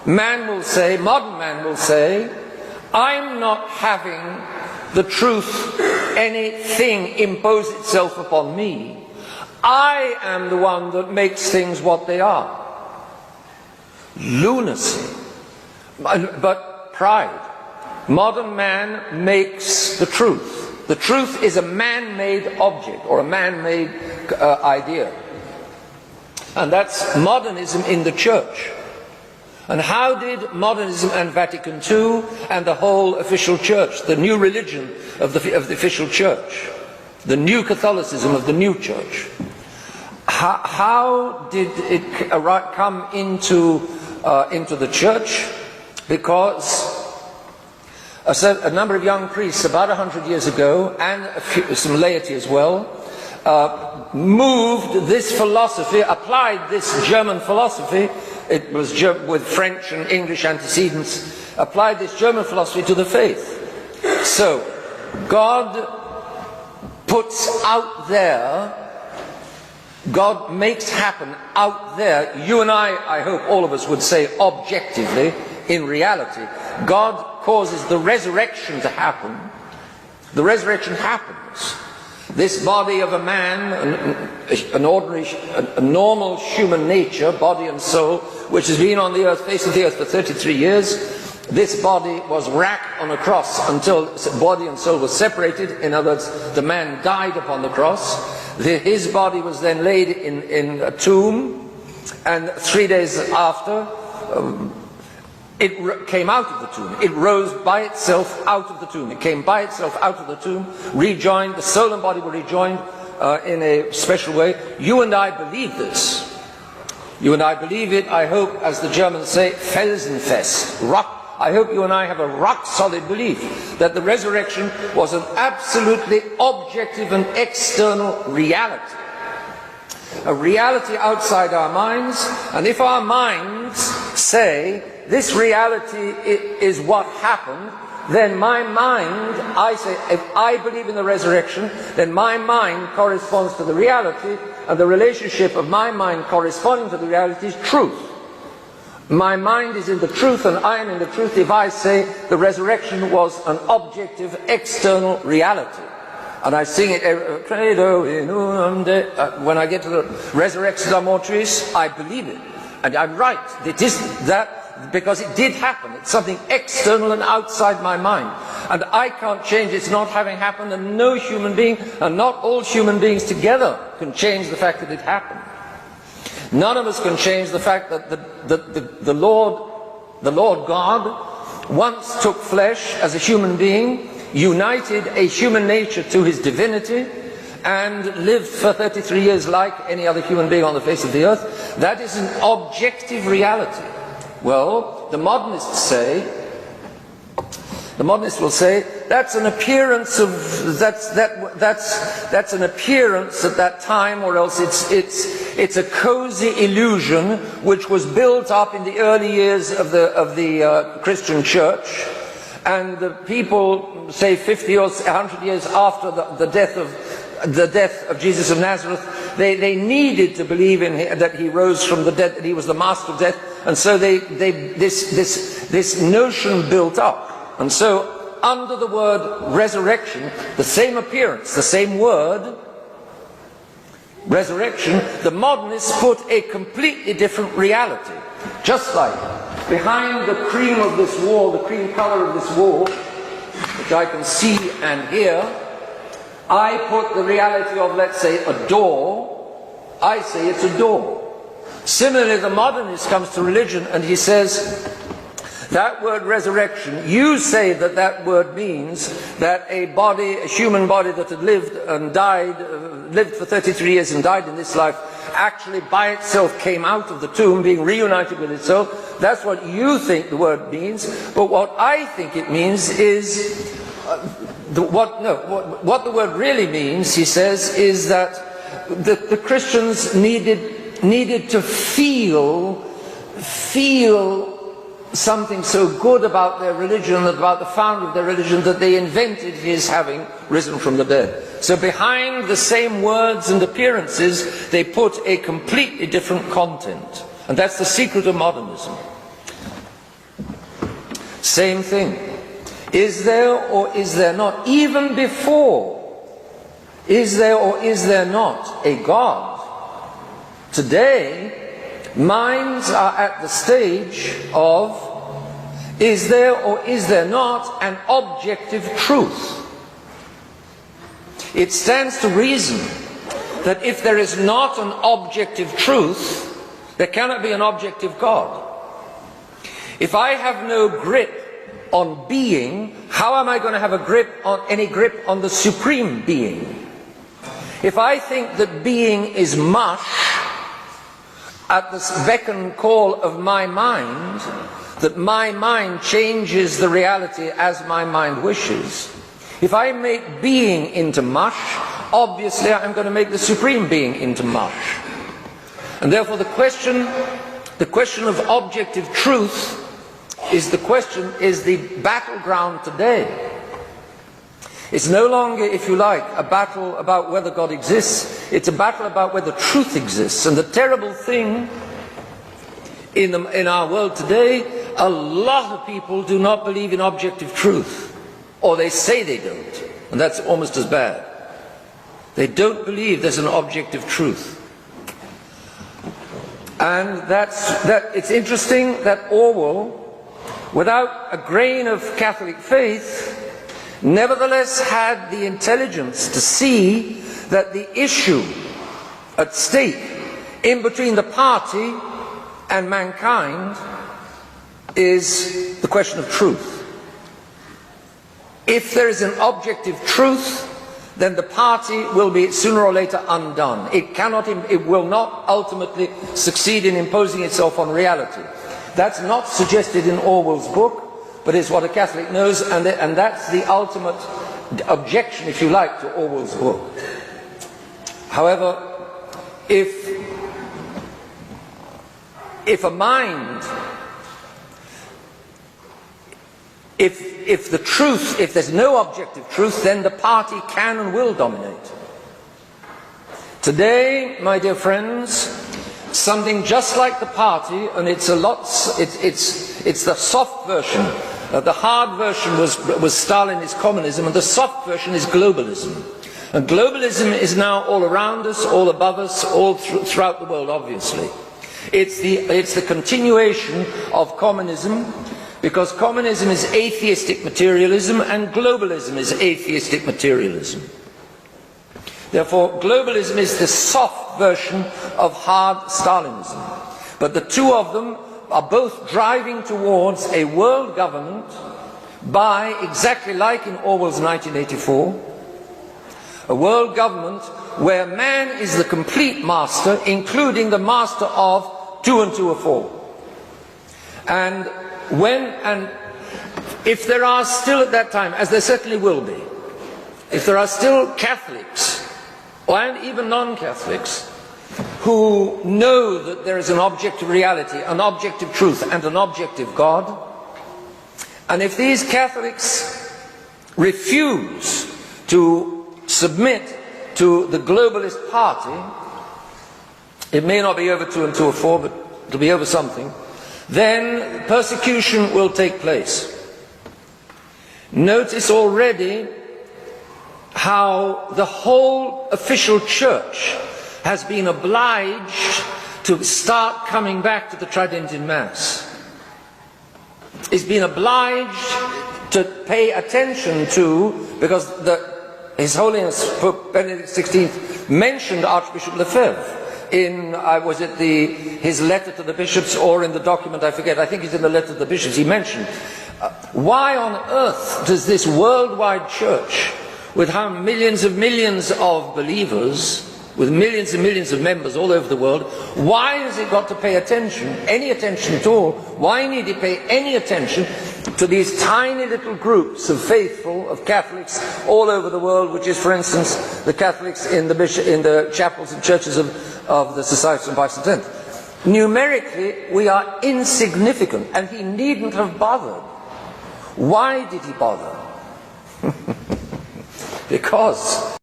Man will say, modern man will say, I'm not having the truth, anything impose itself upon me. I am the one that makes things what they are. Lunacy. But pride. Modern man makes the truth. The truth is a man-made object or a man-made idea. And that's modernism in the church. And how did modernism and Vatican II and the whole official church, the new religion of the official church, the new Catholicism of the new church, how did it come into the church? Because a number of young priests about 100 years ago, and some laity as well, moved this philosophy, applied this German philosophy, it was with French and English antecedents, applied this German philosophy to the faith. So, God puts out there, God makes happen out there, you and I hope all of us would say objectively, in reality, God causes the resurrection to happen. The resurrection happens. This body of a man, an ordinary, a normal human nature, body and soul, which has been on the earth, face of the earth for 33 years, this body was racked on a cross until body and soul were separated. In other words, the man died upon the cross. His body was then laid in a tomb, and 3 days after, it came out of the tomb. It rose by itself out of the tomb. It came by itself out of the tomb, rejoined, the soul and body were rejoined in a special way. You and I believe this. You and I believe it, I hope, as the Germans say, felsenfest, rock. I hope you and I have a rock-solid belief that the resurrection was an absolutely objective and external reality. A reality outside our minds, and if our minds say, this reality is what happened, then my mind, I say, if I believe in the resurrection, then my mind corresponds to the reality, and the relationship of my mind corresponding to the reality is truth. My mind is in the truth and I am in the truth if I say the resurrection was an objective external reality. And I sing it, Credo in unum de, when I get to the resurrectio mortuis, I believe it. And I'm right. It is that because it did happen. It's something external and outside my mind. And I can't change its not having happened, and no human being, and not all human beings together can change the fact that it happened. None of us can change the fact that the Lord God once took flesh as a human being, united a human nature to his divinity, and lived for 33 years like any other human being on the face of the earth. That is an objective reality. Well, the modernists will say that's an appearance of that's an appearance at that time, or else it's a cozy illusion which was built up in the early years of the Christian church, and the people say 50 or 100 years after the death of Jesus of Nazareth, they needed to believe in him, that he rose from the dead, that he was the master of death, and so this notion built up. And so, under the word resurrection, the same appearance, the same word, resurrection, the modernists put a completely different reality. Just like behind the cream of this wall, the cream color of this wall, which I can see and hear, I put the reality of, let's say, a door. I say it's a door. Similarly, the modernist comes to religion and he says, that word resurrection, you say that word means that a body, a human body that had lived and died, lived for 33 years and died in this life, actually by itself came out of the tomb, being reunited with itself. That's what you think the word means. But what I think it means is, what the word really means, he says, is that the Christians needed to feel something so good about their religion and about the founder of their religion that they invented his having risen from the dead. So behind the same words and appearances, they put a completely different content. And that's the secret of modernism. Same thing. Is there or is there not, even before, is there or is there not a God? Today, minds are at the stage of, is there or is there not an objective truth? It stands to reason that if there is not an objective truth, there cannot be an objective God. If I have no grip on being, how am I going to have any grip on the supreme being? If I think that being is mush at the beck and call of my mind, that my mind changes the reality as my mind wishes, if I make being into mush, obviously I'm going to make the supreme being into mush. And therefore the question of objective truth is the battleground today. It's no longer, if you like, a battle about whether God exists. It's a battle about whether truth exists. And the terrible thing in our world today, a lot of people do not believe in objective truth. Or they say they don't. And that's almost as bad. They don't believe there's an objective truth. And it's interesting that Orwell, without a grain of Catholic faith, nevertheless had the intelligence to see that the issue at stake in between the party and mankind is the question of truth. If there is an objective truth, then the party will be sooner or later undone. It will not ultimately succeed in imposing itself on reality. That's not suggested in Orwell's book, but it's what a Catholic knows, and that's the ultimate objection, if you like, to Orwell's book. However, if a mind, if there's no objective truth, then the party can and will dominate. Today, my dear friends, something just like the party, and it's the soft version. The hard version was Stalinist communism, and the soft version is globalism. And globalism is now all around us, all above us, all throughout the world, obviously. It's the continuation of communism, because communism is atheistic materialism and globalism is atheistic materialism. Therefore, globalism is the soft version of hard Stalinism. But the two of them are both driving towards a world government by, exactly like in Orwell's 1984, a world government where man is the complete master, including the master of 2 and 2 are 4. And if there are still at that time, as there certainly will be, if there are still Catholics, and even non-Catholics, who know that there is an objective reality, an objective truth, and an objective God, and if these Catholics refuse to submit to the globalist party, it may not be over 2 and 2 are 4, but it'll be over something, then persecution will take place. Notice already how the whole official church has been obliged to start coming back to the Tridentine Mass. It's been obliged to pay attention to, because His Holiness Pope Benedict XVI mentioned Archbishop Lefebvre in, was it his letter to the bishops, or in the document, I forget, I think it's in the letter to the bishops, he mentioned, why on earth does this worldwide church, with how millions of believers, with millions and millions of members all over the world, why has it got to pay attention, any attention at all? Why need it pay any attention to these tiny little groups of faithful, of Catholics all over the world, which is, for instance, the Catholics in the chapels and churches of the Society of St. Vincent? Numerically, we are insignificant, and he needn't have bothered. Why did he bother? Because